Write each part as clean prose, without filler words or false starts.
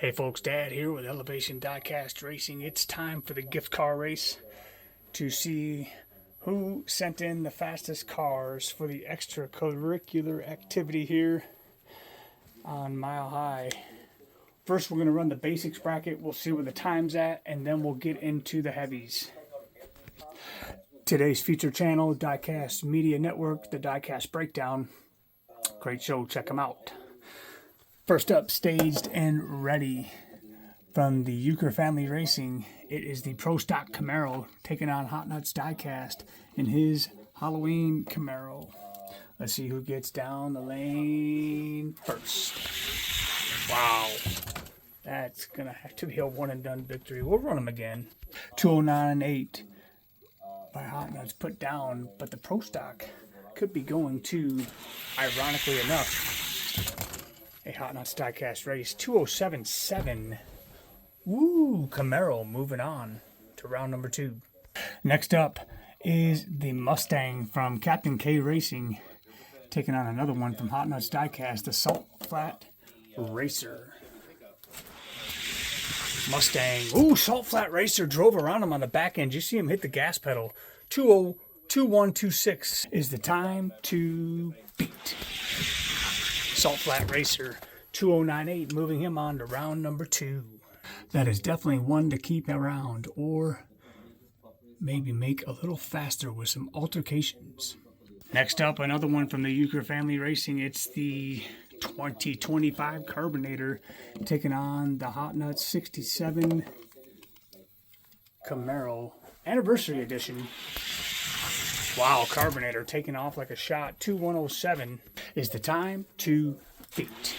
Hey folks, Dad here with Elevation Diecast Racing. It's time for the gift car race to see who sent in the fastest cars for the extracurricular activity here on Mile High. First, we're going to run the basics bracket. We'll see where the time's at, and then we'll get into the heavies. Today's feature channel, Diecast Media Network, the Diecast Breakdown. Great show, check them out. First up, staged and ready from the Euchre Family Racing. It is the Pro Stock Camaro taking on Hot Nuts Diecast in his Halloween Camaro. Let's see who gets down the lane first. Wow. That's going to have to be a one and done victory. We'll run them again. 209.8 by Hot Nuts put down, but the Pro Stock could be going to, ironically enough, a Hot Nuts Diecast race. 207.7. Woo! Camaro moving on to round number 2. Next up is the Mustang from Captain K Racing, taking on another one from Hot Nuts Diecast, the Salt Flat Racer. Mustang. Ooh, Salt Flat Racer drove around him on the back end. You see him hit the gas pedal. 2:21.26 is the time to beat. Salt Flat Racer, 2:09.8, moving him on to round number 2. That is definitely one to keep around, or maybe make a little faster with some altercations. Next up, another one from the Euchre Family Racing. It's the 2025 Carbonator taking on the Hot Nuts 67 Camaro Anniversary Edition. Wow, Carbonator taking off like a shot. 2:107 is the time to beat.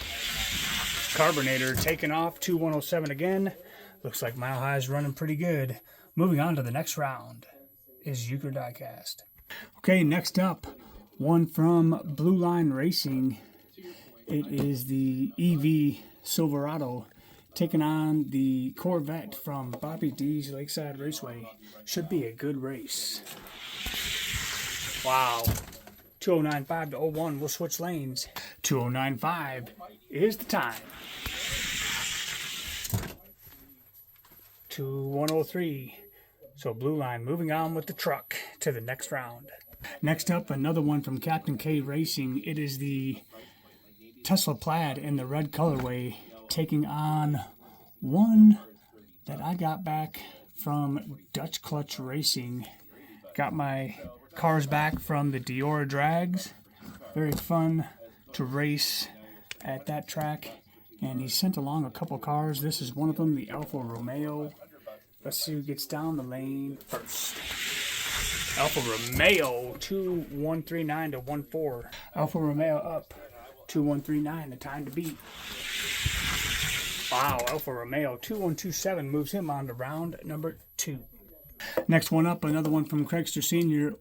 Carbonator taking off. 2:107 again. Looks like Mile High is running pretty good. Moving on to the next round is Euchre Diecast. Okay, next up, one from Blue Line Racing. It is the EV Silverado taking on the Corvette from Bobby D's Lakeside Raceway. Should be a good race. Wow. 2:09.5 to 01. We'll switch lanes. 2:09.5 is the time. 2:103. So Blue Line moving on with the truck to the next round. Next up, another one from Captain K Racing. It is the Tesla Plaid in the red colorway taking on one that I got back from Dutch Clutch Racing. Got my cars back from the Diora Drags. Very fun to race at that track. And he sent along a couple cars. This is one of them, the Alfa Romeo. Let's see who gets down the lane first. Alfa Romeo, 2:139 to 14. Alfa Romeo up, 2:139, the time to beat. Wow, Alfa Romeo, 2:127 moves him on to round number 2. Next one up, another one from Craigster Sr.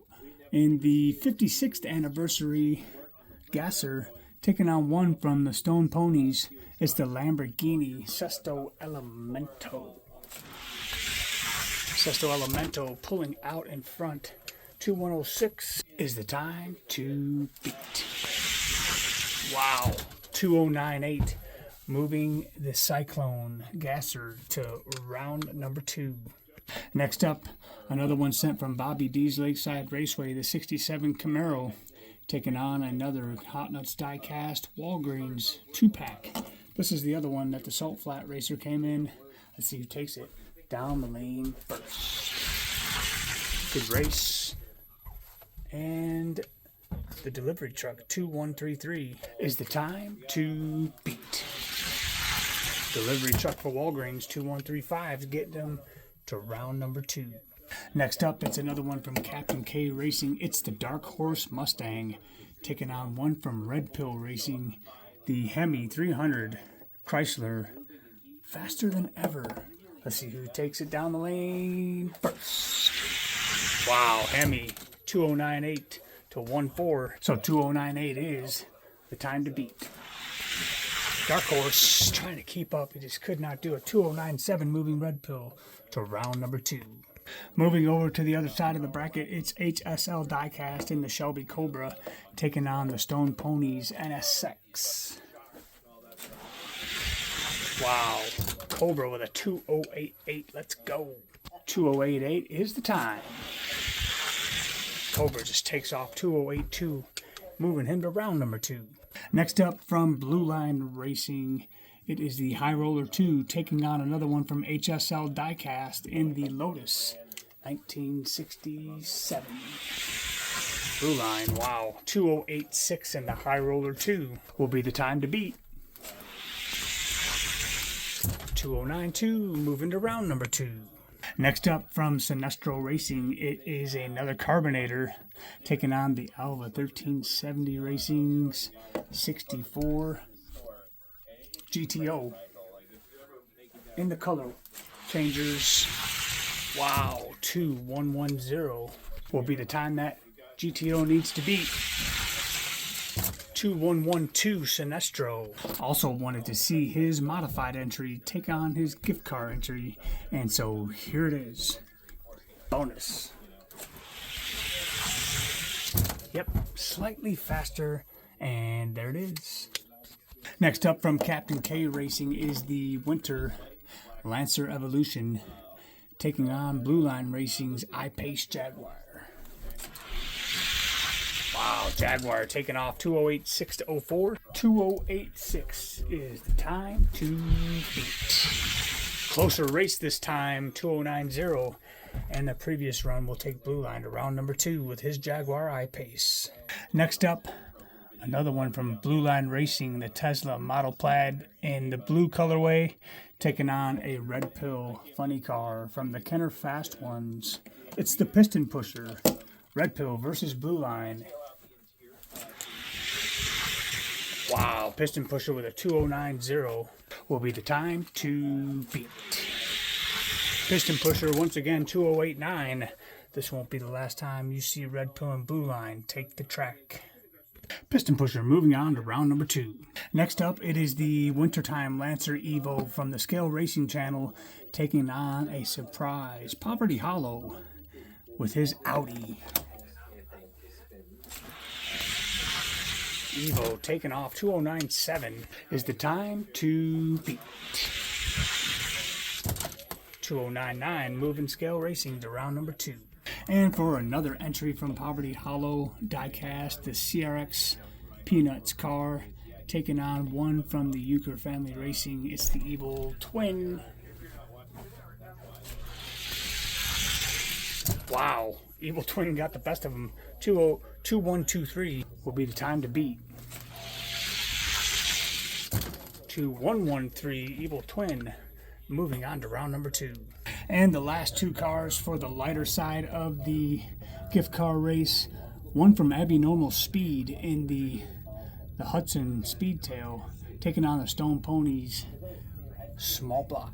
in the 56th anniversary Gasser, taking on one from the Stone Ponies. It's the Lamborghini Sesto Elemento. Sesto Elemento pulling out in front. 2:106 is the time to beat. Wow, 2:09.8. Moving the Cyclone Gasser to round number 2. Next up, another one sent from Bobby D's Lakeside Raceway, the 67 Camaro, taking on another Hot Nuts Diecast Walgreens 2-pack. This is the other one that the Salt Flat Racer came in. Let's see who takes it down the lane first. Good race. And the delivery truck, 2:133, is the time to beat. Delivery truck for Walgreens, 2:135, getting them to round number 2. Next up, it's another one from Captain K Racing. It's the Dark Horse Mustang, taking on one from Red Pill Racing, the Hemi 300 Chrysler, faster than ever. Let's see who takes it down the lane first. Wow, Hemi, 2:09.8 to 14. So 2:09.8 is the time to beat. Dark Horse trying to keep up. He just could not do it. 2:09.7 moving Red Pill to round number 2. Moving over to the other side of the bracket, it's HSL Diecast in the Shelby Cobra taking on the Stone Ponies NSX. Wow. Cobra with a 2088. Let's go. 2088 is the time. Cobra just takes off 2082, moving him to round number 2. Next up from Blue Line Racing, it is the High Roller 2 taking on another one from HSL Diecast in the Lotus 1967. Blue Line, wow. 2086 in the High Roller 2 will be the time to beat. 2092, moving to round number 2. Next up from Sinestro Racing, it is another Carbonator taking on the Alva 1370 Racing's 64 GTO in the color changers. Wow, 2110 will be the time that GTO needs to beat. 2112 Sinestro also wanted to see his modified entry take on his gift card entry, and so here it is. Bonus. Yep, slightly faster, and there it is. Next up from Captain K Racing is the Winter Lancer Evolution taking on Blue Line Racing's I-Pace Jaguar. Wow, Jaguar taking off 2086 to 04. 2086 is the time to beat. Closer race this time, 2090. And the previous run will take Blue Line to round number 2 with his Jaguar I-Pace. Next up, another one from Blue Line Racing, the Tesla Model Plaid in the blue colorway, taking on a Red Pill funny car from the Kenner Fast Ones. It's the Piston Pusher. Red Pill versus Blue Line. Wow, Piston Pusher with a 2090 will be the time to beat. Piston Pusher once again 2089. This won't be the last time you see Red Pill and Blue Line take the track. Piston Pusher moving on to round number 2. Next up, it is the Wintertime Lancer Evo from the Scale Racing Channel taking on a surprise Poverty Hollow with his Audi. Evo taking off 2097 is the time to beat. 2099 moving Scale Racing to round number 2. And for another entry from Poverty Hollow Diecast, the CRX Peanuts car taking on one from the Euchre Family Racing. It's the Evil Twin. Wow, Evil Twin got the best of them. 2123 will be the time to beat. 2113 Evil Twin moving on to round number 2. And the last 2 cars for the lighter side of the gift car race. One from Abnormal Speed in the Hudson Speedtail taking on the Stone Ponies small block.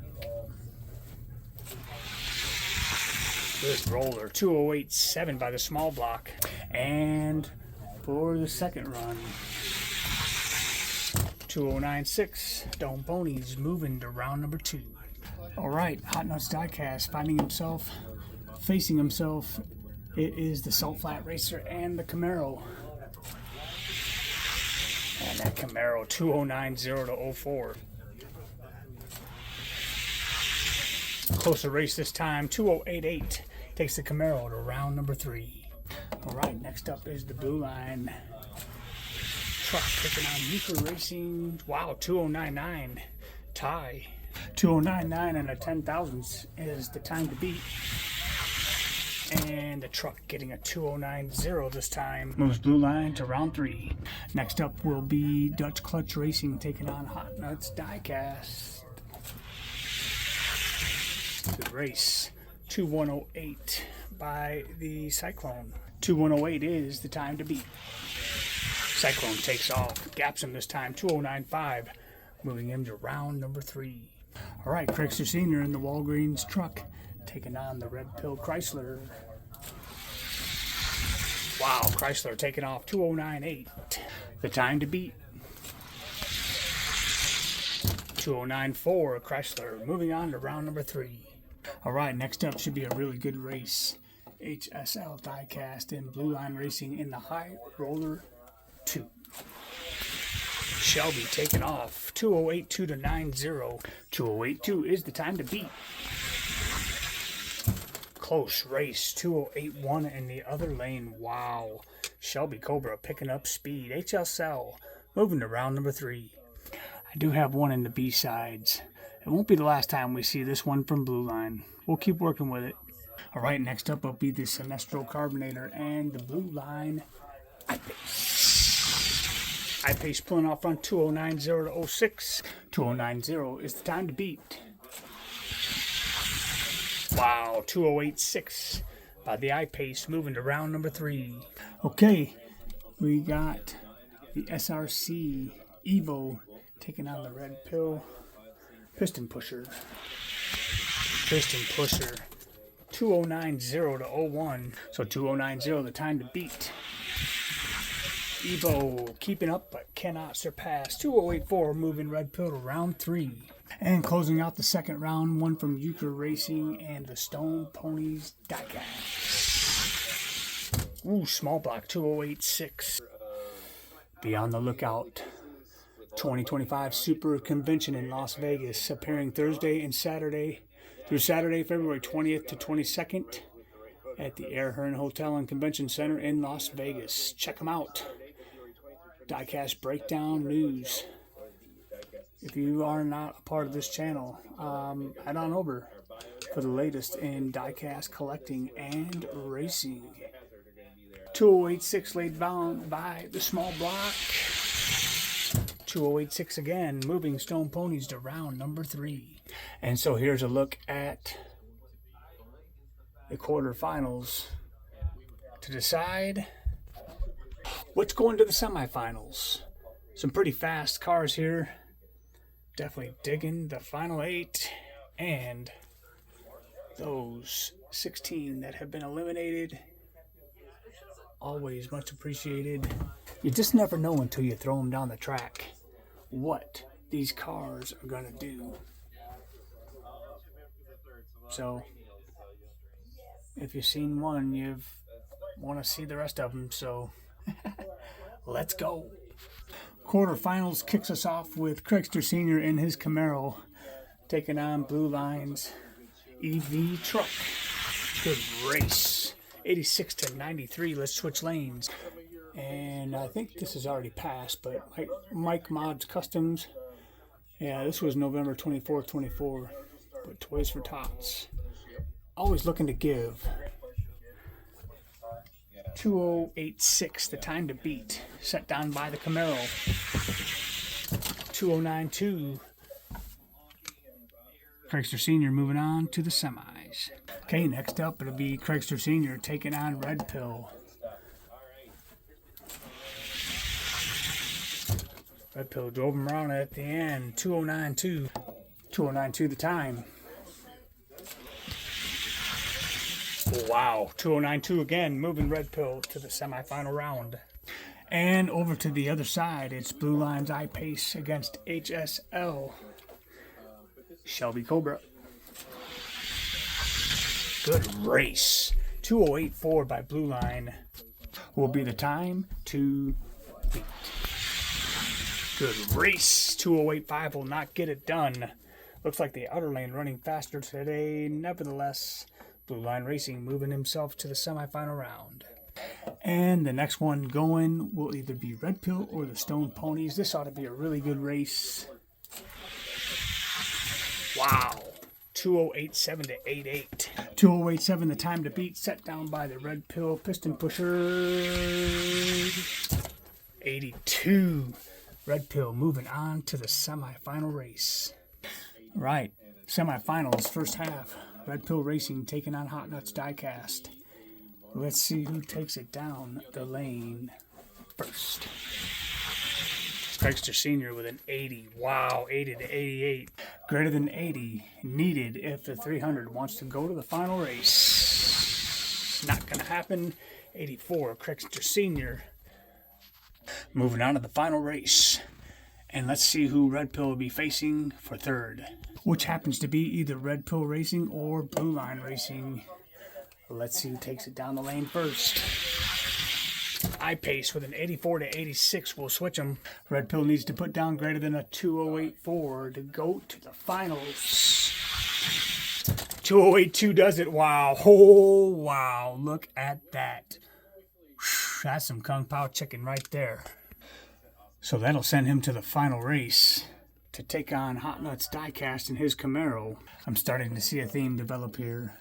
This roller 2087 by the small block. And for the second run, 2096 Stone Ponies moving to round number 2. Alright, Hot Nuts Diecast facing himself. It is the Salt Flat Racer and the Camaro. And that Camaro 2090 to 04. Closer race this time, 2088 takes the Camaro to round number 3. Alright, next up is the Blue Line truck taking on Euchre Racing. Wow, 2099 tie. 2099 and a 10,000 is the time to beat. And the truck getting a 2090 this time moves Blue Line to round 3. Next up will be Dutch Clutch Racing taking on Hot Nuts Diecast. Good race. 2108 by the Cyclone. 2108 is the time to beat. Cyclone takes off, gaps him this time, 2095, moving him to round number 3. All right, Craigster Sr. in the Walgreens truck, taking on the Red Pill Chrysler. Wow, Chrysler taking off 2098. The time to beat. 2094, Chrysler moving on to round number 3. All right, next up should be a really good race. HSL Diecast and Blue Line Racing in the High Roller 2. Shelby taking off. 208.2 to 90. 208.2 is the time to beat. Close race. 208.1 in the other lane. Wow. Shelby Cobra picking up speed. HL Cell moving to round number 3. I do have one in the B-sides. It won't be the last time we see this one from Blue Line. We'll keep working with it. All right, next up will be the Sinestro Carbonator and the Blue Line iPace. iPace pulling off front 2090 to 06. 2090 is the time to beat. Wow, 208.6 by the iPace moving to round number 3. Okay, we got the SRC Evo taking on the Red Pill Piston Pusher. Piston Pusher 2090 to 01. So 2090 the time to beat. Evo keeping up but cannot surpass. 2084 moving Red Pill to round 3. And closing out the second round, one from Euchre Racing and the Stone Ponies Diecast. Ooh, small block 2086. Be on the lookout. 2025 Super Convention in Las Vegas, appearing Thursday and Saturday through Saturday, February 20th to 22nd at the Air Hearn Hotel and Convention Center in Las Vegas. Check them out. Diecast Breakdown News. If you are not a part of this channel, head on over for the latest in diecast collecting and racing. 2086 laid down by the small block. 2086 again, moving Stone Ponies to round number 3. And so here's a look at the quarterfinals to decide what's going to the semifinals. Some pretty fast cars here. Definitely digging the final 8 and those 16 that have been eliminated. Always much appreciated. You just never know until you throw them down the track what these cars are going to do. So if you've seen one, you want to see the rest of them. So let's go. Quarterfinals kicks us off with Craigster Sr. in his Camaro taking on Blue Line's EV truck. Good race. 86 to 93. Let's switch lanes. And I think this has already passed, but Mike Mods Customs. Yeah, this was November 24th, 24. But Toys for Tots. Always looking to give. 2086, the time to beat. Set down by the Camaro. 2092. Craigster Sr. moving on to the semis. Okay, next up it'll be Craigster Sr. taking on Red Pill. Red Pill drove him around at the end. 2092. 2092 the time. Wow, 2092 again, moving Red Pill to the semifinal round. And over to the other side, it's Blue Line's iPace against HSL. Shelby Cobra. Good race. 2084 by Blue Line will be the time to beat. Good race. 2085 will not get it done. Looks like the outer lane running faster today. Nevertheless, Blue Line Racing moving himself to the semifinal round. And the next one going will either be Red Pill or the Stone Ponies. This ought to be a really good race. Wow. 2087 to 88. 2087 the time to beat, set down by the Red Pill Piston Pusher. 82. Red Pill moving on to the semifinal race. Right. Semifinals, first half. Red Pill Racing taking on Hot Nuts Diecast. Let's see who takes it down the lane first. Craigster Sr. with an 80. Wow, 80 to 88. Greater than 80 needed if the 300 wants to go to the final race. Not going to happen. 84, Craigster Sr. moving on to the final race. And let's see who Red Pill will be facing for third, which happens to be either Red Pill Racing or Blue Line Racing. Let's see who takes it down the lane first. I-Pace with an 84 to 86. We'll switch them. Red Pill needs to put down greater than a 208.4 to go to the finals. 208.2 does it. Wow. Oh, wow. Look at that. That's some Kung Pao chicken right there. So that'll send him to the final race to take on Hot Nuts Diecast in his Camaro. I'm starting to see a theme develop here.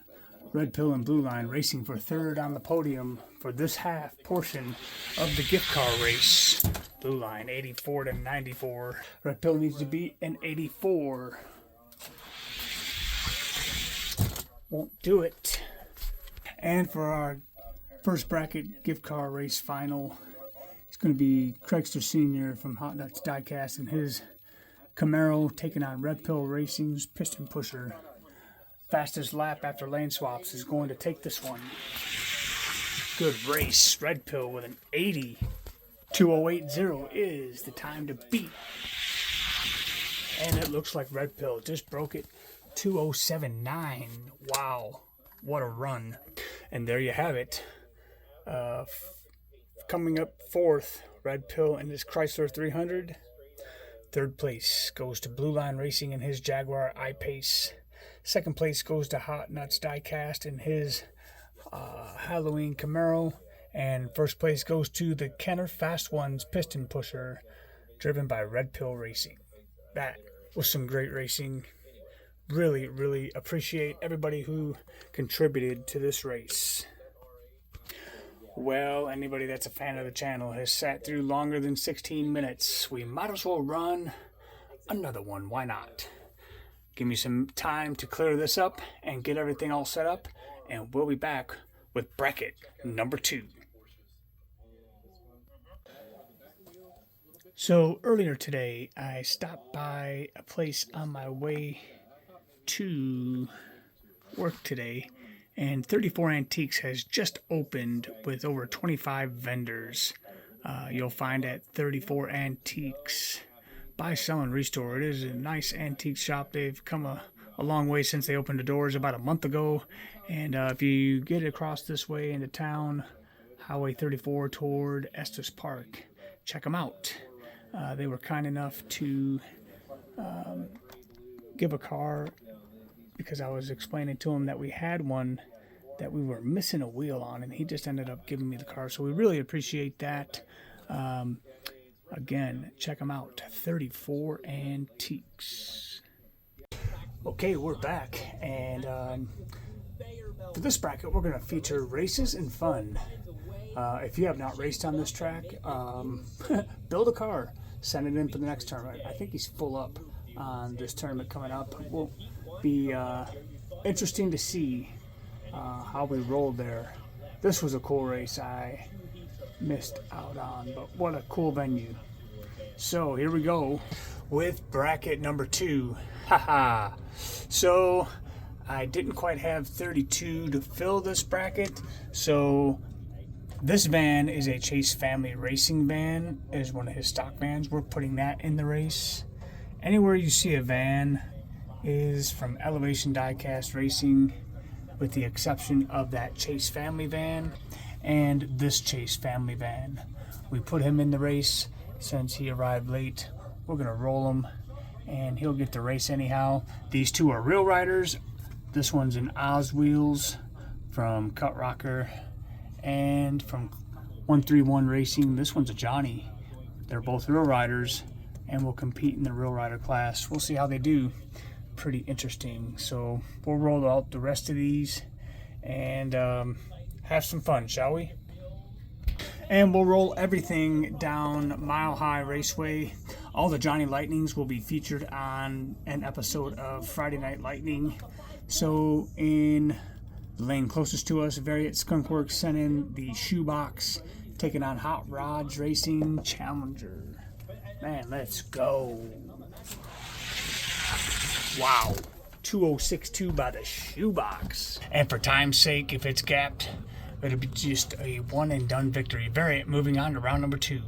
Red Pill and Blue Line racing for third on the podium for this half portion of the gift car race. Blue Line 84 to 94. Red Pill needs to beat an 84. Won't do it. And for our first bracket gift car race final, it's going to be Craigster Sr. from Hot Nuts Diecast and his Camaro taking on Red Pill Racing's Piston Pusher. Fastest lap after lane swaps is going to take this one. Good race. Red Pill with an 80. 208.0 is the time to beat. And it looks like Red Pill just broke it. 207.9. Wow. What a run. And there you have it. Coming up fourth, Red Pill and his Chrysler 300. Third place goes to Blue Line Racing and his Jaguar I-Pace. Second place goes to Hot Nuts Diecast and his Halloween Camaro. And first place goes to the Kenner Fast Ones Piston Pusher, driven by Red Pill Racing. That was some great racing. Really, really appreciate everybody who contributed to this race. Well, anybody that's a fan of the channel has sat through longer than 16 minutes. We might as well run another one. Why not? Give me some time to clear this up and get everything all set up, and we'll be back with bracket number 2. So earlier today, I stopped by a place on my way to work today, and 34 Antiques has just opened with over 25 vendors. You'll find at 34 Antiques. Buy, sell, and restore. It is a nice antique shop. They've come a long way since they opened the doors about a month ago. And if you get across this way into town, Highway 34 toward Estes Park, check them out. They were kind enough to give a car, because I was explaining to him that we had one that we were missing a wheel on, and he just ended up giving me the car. So we really appreciate that. Again, check them out, 34 Antiques. Okay, we're back, and for this bracket, we're going to feature races and fun. If you have not raced on this track, build a car, send it in for the next tournament. I think he's full up on this tournament coming up. It will be interesting to see how we rolled there. This was a cool race I missed out on, but what a cool venue. So here we go with bracket number 2. Haha. So I didn't quite have 32 to fill this bracket, so this van is a Chase Family Racing van. It is one of his stock vans. We're putting that in the race. Anywhere you see a van is from Elevation Diecast Racing, with the exception of that Chase Family van and this Chase Family van. We put him in the race since he arrived late. We're going to roll him, and he'll get the race anyhow. These two are real riders. This one's an Oz Wheels from Cut Rocker, and from 131 Racing, this one's a Johnny. They're both real riders and will compete in the real rider class. We'll see how they do. Pretty interesting. So we'll roll out the rest of these and have some fun, shall we? And we'll roll everything down Mile High Raceway. All the Johnny Lightnings will be featured on an episode of Friday Night Lightning. So in the lane closest to us, Variant Skunkworks sent in the shoebox, taking on Hot Rods Racing Challenger. Man, let's go. Wow. 2062 by the shoebox. And for time's sake, if it's gapped, it'll be just a one and done victory. Variant moving on to round number 2.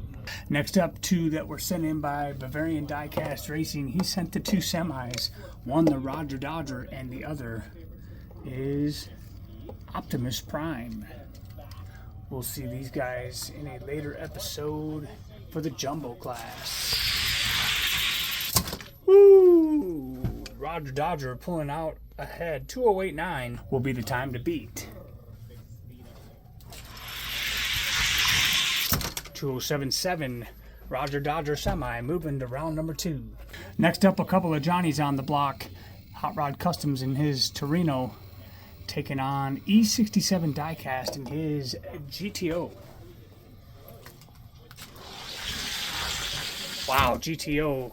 Next up, 2 that were sent in by Bavarian Diecast Racing. He sent the 2 semis. One the Roger Dodger, and the other is Optimus Prime. We'll see these guys in a later episode for the jumbo class. Woo! Roger Dodger pulling out ahead. 208.9 will be the time to beat. 207.7. Roger Dodger semi moving to round number 2. Next up, a couple of Johnnies on the block. Hot Rod Customs in his Torino taking on E67 Diecast in his GTO. Wow, GTO,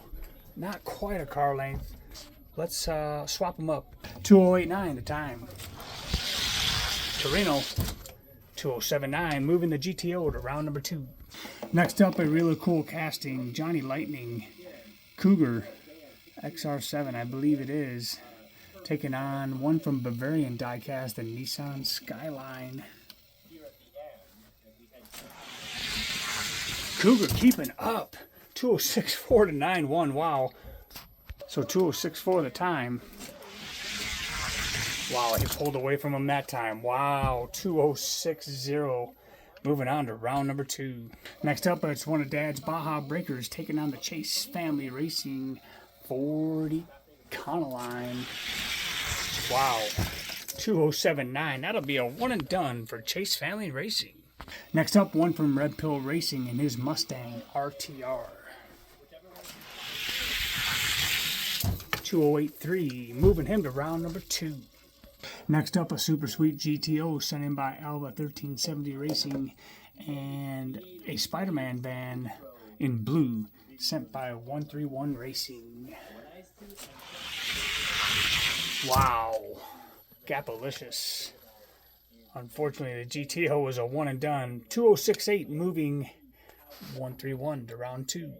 not quite a car length. Let's swap them up. 208.9 the time. Torino, 207.9, moving the GTO to round number 2. Next up, a really cool casting, Johnny Lightning Cougar XR7, I believe it is, taking on one from Bavarian Diecast, the Nissan Skyline. Cougar keeping up, 206.4 to 9.1, wow. So 206.4 the time. Wow, he pulled away from him that time. Wow, 206.0. Moving on to round number 2. Next up, it's one of Dad's Baja Breakers taking on the Chase Family Racing 40 Econoline. Wow, 207.9. That'll be a one and done for Chase Family Racing. Next up, one from Red Pill Racing in his Mustang RTR. 208.3, moving him to round number 2. Next up, a super sweet GTO sent in by Alva 1370 Racing and a Spider-Man van in blue sent by 131 Racing. Wow, Gapalicious. Unfortunately, the GTO was a one and done. 206.8, moving 131 to round 2.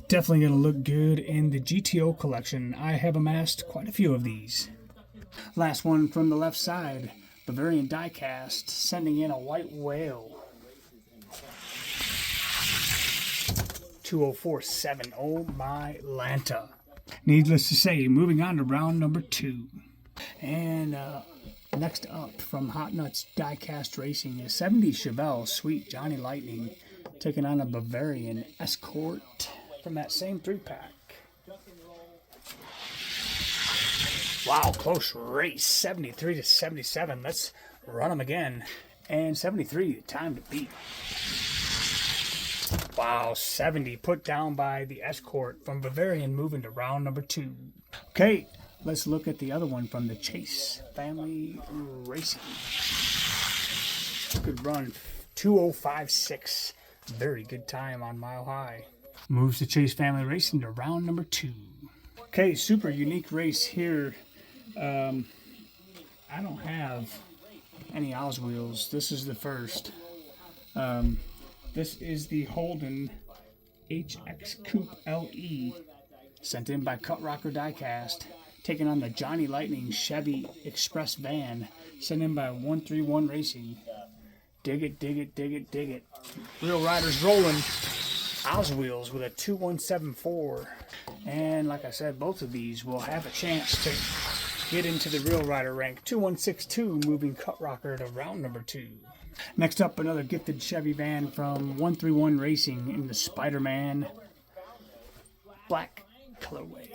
Definitely going to look good in the GTO collection. I have amassed quite a few of these. Last one from the left side, Bavarian Diecast sending in a white whale. 204.7, oh my Lanta. Needless to say, moving on to round number 2. And next up from Hot Nuts Diecast Racing, a 70 Chevelle Sweet Johnny Lightning taking on a Bavarian Escort from that same 3-pack. Wow, close race, 73 to 77. Let's run them again. And 73, time to beat. Wow, 70 put down by the Escort from Bavarian, moving to round number 2. Okay, let's look at the other one from the Chase Family Racing. Good run, 205.6. Very good time on Mile High. Moves the Chase Family Racing to round number 2. Okay, super unique race here. I don't have any Oswheels. This is the first. This is the Holden HX Coupe LE, sent in by Cut Rocker Diecast, taking on the Johnny Lightning Chevy Express van, sent in by 131 Racing. Dig it, dig it, dig it, dig it. Real Riders rolling. Oswheels with a 2174. And like I said, both of these will have a chance to get into the Real Rider rank. 2162, moving Cut Rocker to round number 2. Next up, another gifted Chevy van from 131 Racing in the Spider-Man black colorway.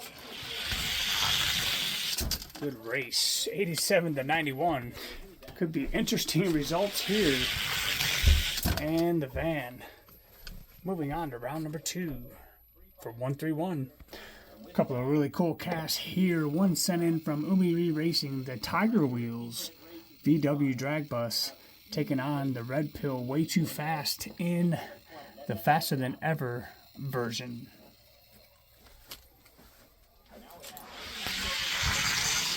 Good race, 87 to 91. Could be interesting results here. And the van moving on to round number 2 for 131. A couple of really cool casts here. One sent in from Umiri Racing, the Tiger Wheels VW drag bus, taking on the Red Pill Way Too Fast in the Faster Than Ever version.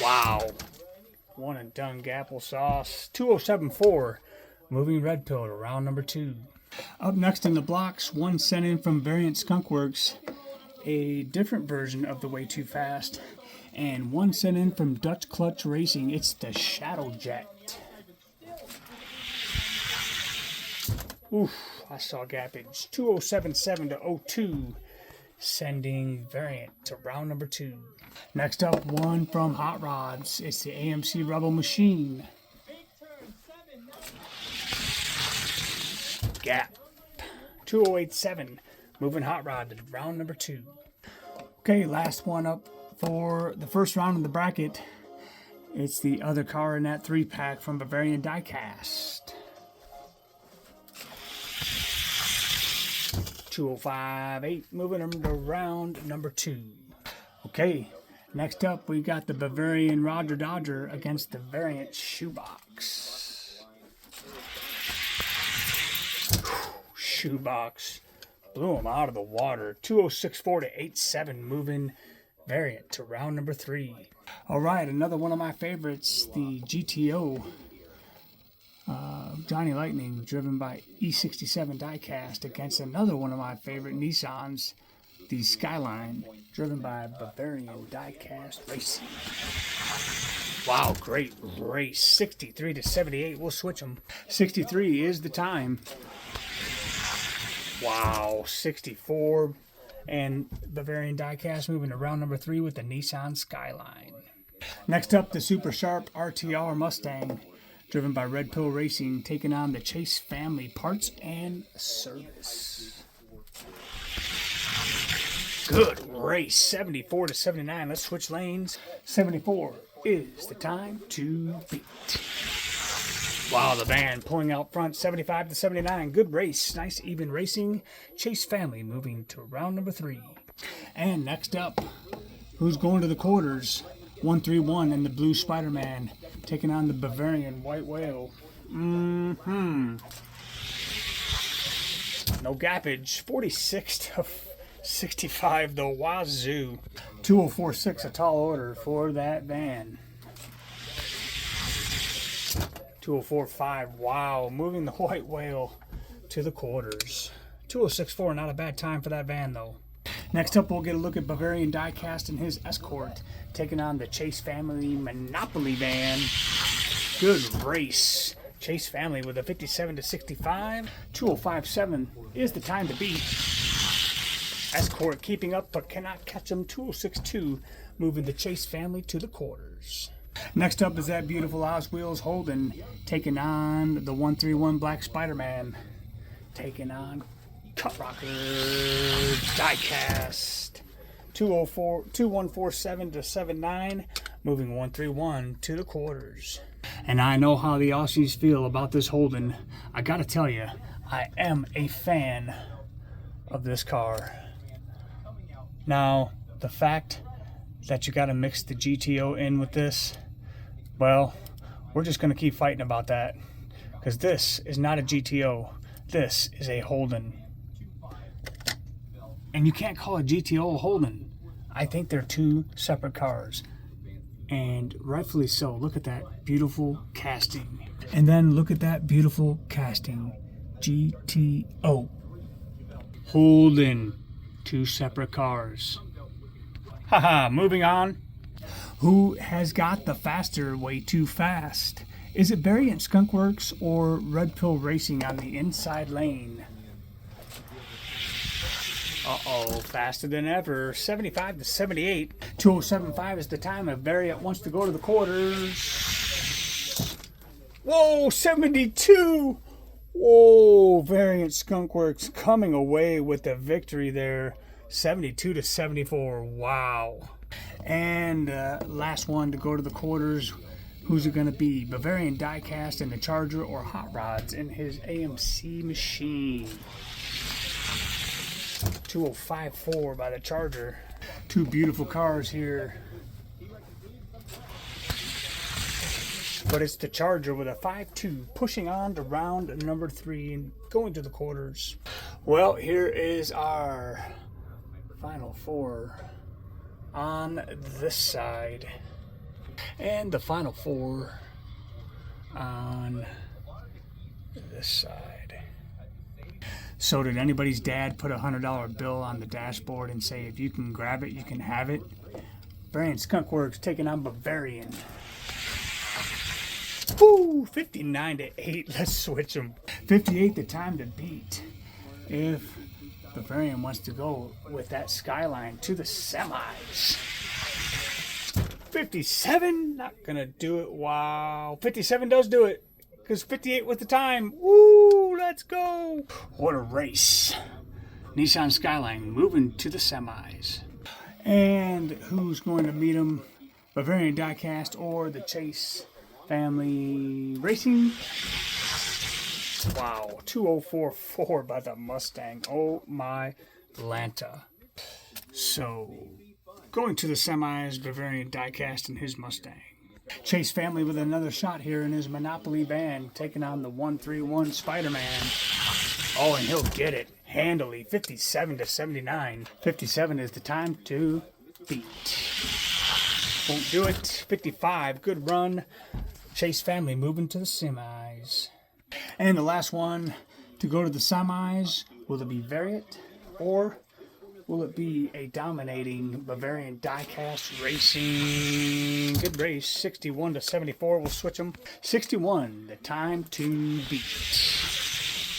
Wow. One and done applesauce. 207.4, moving Red Pill to round number 2. Up next in the blocks, one sent in from Variant Skunkworks, a different version of the Way Too Fast, and one sent in from Dutch Clutch Racing. It's the Shadow Jet. Oof, I saw gappage. 207.7 to 02, sending Variant to round number 2. Next up, one from Hot Rods. It's the AMC Rebel Machine. gap. 2087. Moving hot rod to round number 2. Okay, last one up for the first round of the bracket. It's the other car in that 3-pack from Bavarian Diecast. 2058. Moving them to round number 2. Okay, next up we got the Bavarian Roger Dodger against the Variant Shoebox. Shoebox blew him out of the water. 2064 to 87, moving Variant to round number 3. All right, another one of my favorites, the GTO Johnny Lightning, driven by E67 Diecast, against another one of my favorite Nissans, the Skyline, driven by Bavarian Diecast Racing. Wow, great race. 63 to 78. We'll switch them. 63 is the time. Wow, 64. And Bavarian Diecast moving to round number 3 with the Nissan Skyline. Next up, the Super Sharp RTR Mustang, driven by Red Pill Racing, taking on the Chase Family Parts and Service. Good race, 74 to 79. Let's switch lanes. 74 is the time to beat. Wow, the van pulling out front, 75 to 79. Good race, nice even racing. Chase Family moving to round number 3. And next up, who's going to the quarters? 131 and the Blue Spider-Man, taking on the Bavarian White Whale. No gappage. 46 to 65, the Wazoo. 2046, a tall order for that van. 2045, wow, moving the White Whale to the quarters. 2064, not a bad time for that van though. Next up, we'll get a look at Bavarian Diecast and his Escort, taking on the Chase Family Monopoly van. Good race. Chase Family with a 57 to 65. 2057 is the time to beat. Escort keeping up but cannot catch him. 2062, moving the Chase Family to the quarters. Next up is that beautiful Oz Wheels Holden, taking on the 131 Black Spider-Man, taking on Cut Rocker Diecast. 2147 to 79, moving 131 to the quarters. And I know how the Aussies feel about this Holden. I gotta tell you, I am a fan of this car. Now, the fact that you gotta mix the GTO in with this, well, we're just gonna keep fighting about that, because this is not a GTO. This is a Holden. And you can't call a GTO a Holden. I think they're two separate cars. And rightfully so. Look at that beautiful casting. And then look at that beautiful casting. GTO. Holden. Two separate cars. Haha, moving on. Who has got the faster way too fast? Is it Variant Skunkworks or Red Pill Racing on the inside lane? Uh-oh, faster than ever. 75 to 78. 2075 is the time if Variant wants to go to the quarters. Whoa, 72. Whoa, Variant Skunkworks coming away with the victory there. 72 to 74. Wow. And last one to go to the quarters. Who's it going to be? Bavarian Diecast in the Charger or Hot Rods in his AMC machine? 2054 by the Charger. Two beautiful cars here. But it's the Charger with a 5.2 pushing on to round number 3 and going to the quarters. Well, here is our final 4 on this side. And the final 4 on this side. So did anybody's dad put a $100 bill on the dashboard and say, if you can grab it, you can have it? Variant Skunkworks taking on Bavarian. Woo, 59 to 8. Let's switch them. 58 the time to beat. If Bavarian wants to go with that Skyline to the semis. 57, not gonna do it. Wow. 57 does do it, because 58 was the time. Woo, let's go. What a race. Nissan Skyline moving to the semis. And who's going to meet him? Bavarian Diecast or the Chase Family Racing? Wow, 2044 by the Mustang. Oh my Lanta. So, going to the semis, Bavarian Diecast and his Mustang. Chase Family with another shot here in his Monopoly van, taking on the 131 Spider-Man. Oh, and he'll get it handily, 57-79. 57 is the time to beat. Won't do it. 55, good run. Chase Family moving to the semis. And the last one to go to the semis, will it be Variant or will it be a dominating Bavarian Diecast Racing? Good race, 61-74. We'll switch them. 61, the time to beat.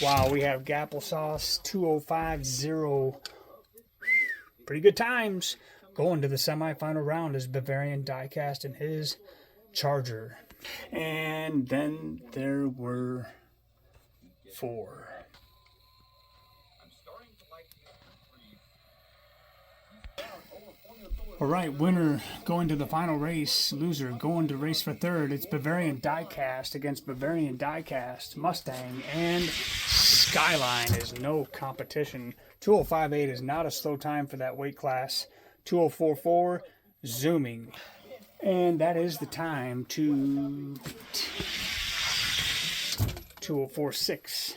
Wow, we have Gapple Sauce, 2050. Pretty good times. Going to the semifinal round is Bavarian Diecast and his Charger. And then there were 4. All right, winner going to the final race, loser going to race for third. It's Bavarian Diecast against Bavarian Diecast, Mustang, and Skyline is no competition. 2058 is not a slow time for that weight class. 2044, zooming. And that is the time to beat. 2046,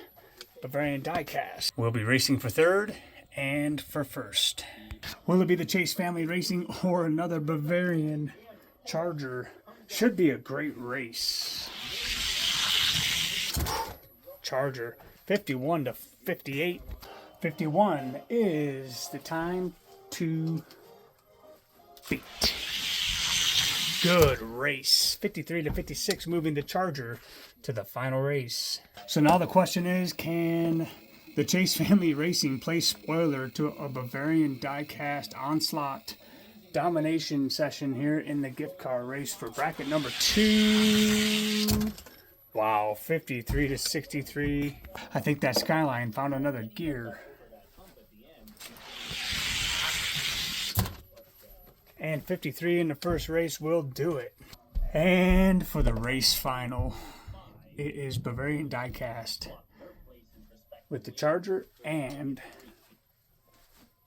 Bavarian Diecast. We'll be racing for third and for first. Will it be the Chase Family Racing or another Bavarian Charger? Should be a great race. Charger, 51-58. 51 is the time to beat. Good race. 53-56, moving the Charger to the final race. So now the question is, can the Chase Family Racing play spoiler to a Bavarian Diecast Onslaught domination session here in the gift car race for bracket number 2? Wow, 53-63. I think that Skyline found another gear. And 53 in the first race will do it. And for the race final, it is Bavarian Diecast with the Charger and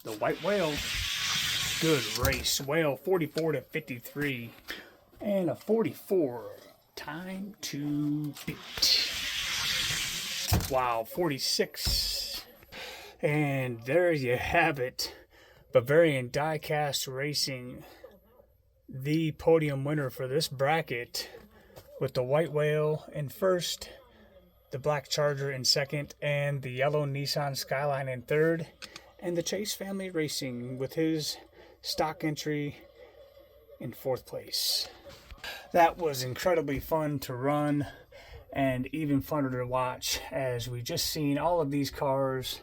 the White Whale. Good race. Whale, 44-53. And a 44. Time to beat. Wow, 46. And there you have it. Bavarian Diecast Racing, the podium winner for this bracket, with the White Whale in first, the Black Charger in second, and the yellow Nissan Skyline in third, and the Chase Family Racing with his stock entry in fourth place. That was incredibly fun to run and even funner to watch, as we just seen all of these cars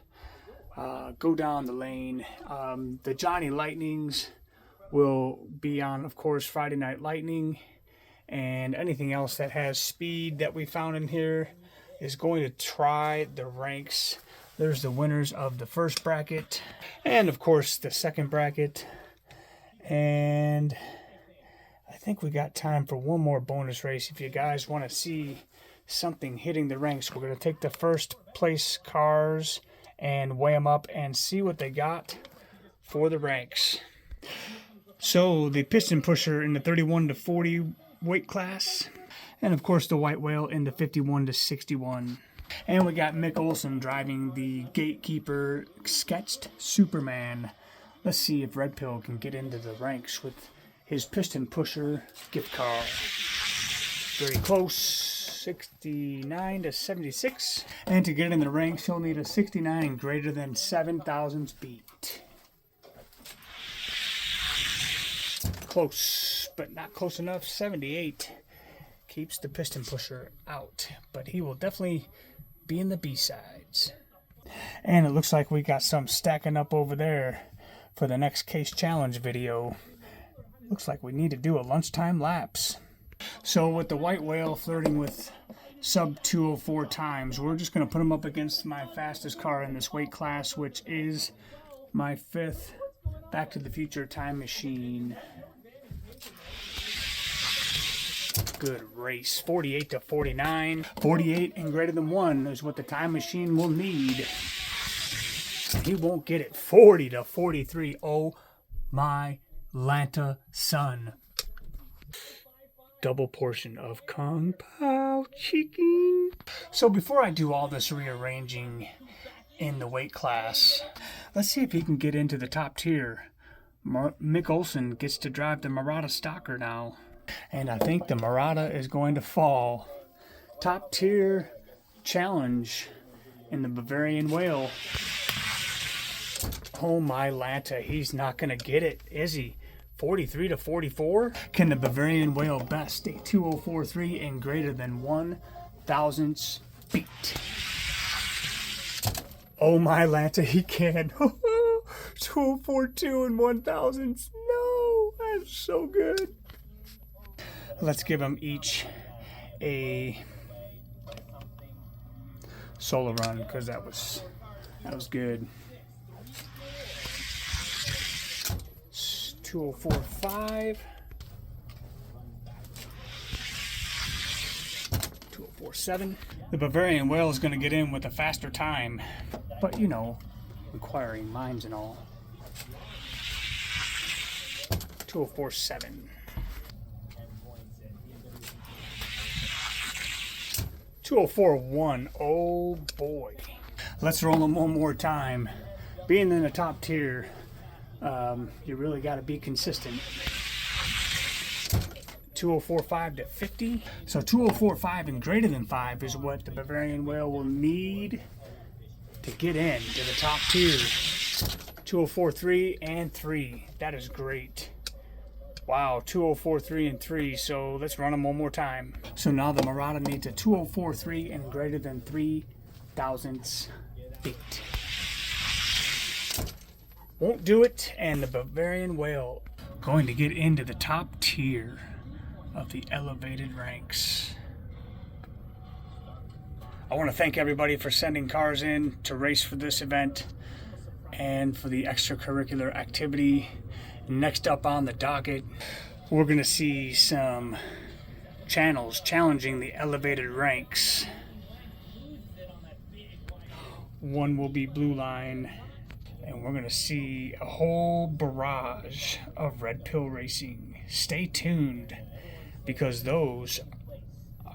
go down the lane. The Johnny Lightnings will be on, of course, Friday Night Lightning, and anything else that has speed that we found in here is going to try the ranks. There's the winners of the first bracket and, of course, the second bracket. And I think we got time for one more bonus race. If you guys want to see something hitting the ranks, we're going to take the first place cars and weigh them up and see what they got for the ranks. So the piston pusher in the 31-40 weight class, and of course the White Whale in the 51-61. And we got Mick Olson driving the Gatekeeper Sketched Superman. Let's see if Red Pill can get into the ranks with his piston pusher gift car. Very close. 69-76. And to get in the ranks, he'll need a 69 greater than 7,000 speed. Close, but not close enough. 78 keeps the piston pusher out, but he will definitely be in the B-sides. And it looks like we got some stacking up over there for the next Case Challenge video. Looks like we need to do a lunchtime lapse. So with the White Whale flirting with sub 204 times. We're just going to put them up against my fastest car in this weight class, which is my 5th Back to the Future time machine. Good race. 48 to 49. 48 and greater than 1 is what the time machine will need. He won't get it. 40 to 43. Oh my Lanta son. Double portion of Kung Pao chicken. So before I do all this rearranging in the weight class, let's see if he can get into the top tier. Mick Olson gets to drive the Murata Stalker now. And I think the Murata is going to fall. Top tier challenge in the Bavarian Whale. Oh my Lanta, he's not going to get it, is he? 43 to 44? Can the Bavarian Whale best a 2043 and greater than 1 thousandths beat? Oh my Lanta, he can. 2042 and 1 thousandths. No, that's so good. Let's give them each a solo run because that was good. 2045, 2047. The Bavarian Whale is going to get in with a faster time, but you know, requiring mines and all. 2047. 2041. Oh boy. Let's roll them one more time. Being in the top tier, you really got to be consistent. 2045 to 50. So 2045 and greater than 5 is what the Bavarian Whale will need to get into the top tier. 2043 and 3. That is great. Wow, 2043 and 3. So let's run them one more time. So now the Murata needs a 2043 and greater than 3 thousandths beat. Won't do it, and the Bavarian Whale going to get into the top tier of the elevated ranks. I want to thank everybody for sending cars in to race for this event and for the extracurricular activity. Next up on the docket, we're going to see some channels challenging the elevated ranks. One will be Blue Line, and we're going to see a whole barrage of Red Pill Racing. Stay tuned, because those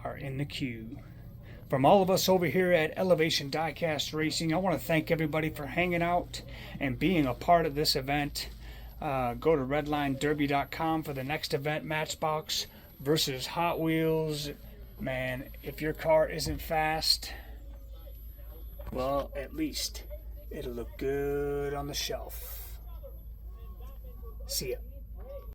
are in the queue. From all of us over here at Elevation Diecast Racing, I want to thank everybody for hanging out and being a part of this event. Go to redlinederby.com for the next event, Matchbox versus Hot Wheels. Man, if your car isn't fast, well, at least it'll look good on the shelf. See ya.